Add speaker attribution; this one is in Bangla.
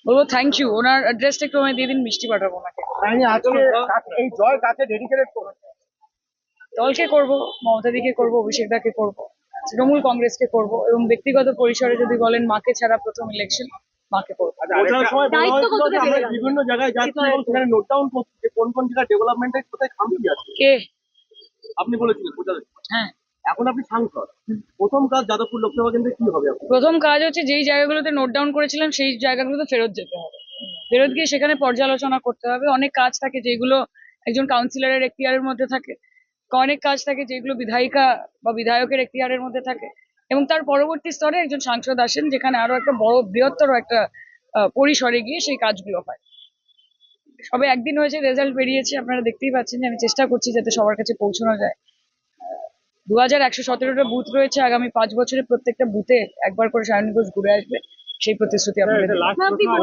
Speaker 1: বলবো থ্যাংক ইউ, ওনার অ্যাড্রেসটা একটু আমায় দিয়ে দিন, মিষ্টি পাঠাবো ওনাকে।
Speaker 2: এই জয় কাকে ডেডিকেটেড করবে?
Speaker 1: দলকে করব, মমতা দিকে করব, অভিষেক দাকে করব, তৃণমূল কংগ্রেসকে করব, এবং ব্যক্তিগত পরিসরে যদি বলেন মাকে ছাড়া প্রথম ইলেকশন, মাকে করবো।
Speaker 2: ভোটার সময় বলা
Speaker 3: দায়িত্ব
Speaker 2: হয়েছিল
Speaker 3: কতটা
Speaker 2: যে আমরা
Speaker 3: বেড়ে গেল?
Speaker 2: বিভিন্ন জায়গায় যাচ্ছি এবং সেখানে নোট ডাউন করছি যে কোন কোন জায়গায় ডেভেলপমেন্টের কোথায় খামতি আছে।
Speaker 1: কে?
Speaker 2: আপনি বলেছিলেন প্রচারে।
Speaker 1: হ্যাঁ,
Speaker 2: এখন আপনি সাংসদ, প্রথম কাজ যাদবপুর লোকসভা কেন্দ্রে কি হবে আপনার?
Speaker 1: প্রথম কাজ হচ্ছে যেই জায়গাগুলোতে নোট ডাউন করেছিলাম সেই জায়গাগুলোতে ফেরত যেতে হবে, ফেরত গিয়ে সেখানে পর্যালোচনা করতে হবে। অনেক কাজ থাকে যেগুলো একজন কাউন্সিলরের এখতিয়ারের মধ্যে থাকে, অনেক কাজ থাকে যেগুলো বিধায়িকা বা বিধায়কের এখতিয়ারের মধ্যে থাকে, এবং তার পরবর্তী স্তরে একজন সাংসদ আসেন যেখানে আরো একটা বড় বৃহত্তর একটা পরিসরে গিয়ে সেই কাজগুলো হয়। সবে একদিন হয়েছে, রেজাল্ট বেরিয়েছে, আপনারা দেখতেই পাচ্ছেন যে আমি চেষ্টা করছি যাতে সবার কাছে পৌঁছানো যায়। 2117টা বুথ রয়েছে, আগামী 5 বছরে প্রত্যেকটা বুথে একবার করে সায়নী ঘোষ ঘুরে আসবে, সেই প্রতিশ্রুতি আপনাদের দিলাম।
Speaker 3: আপনি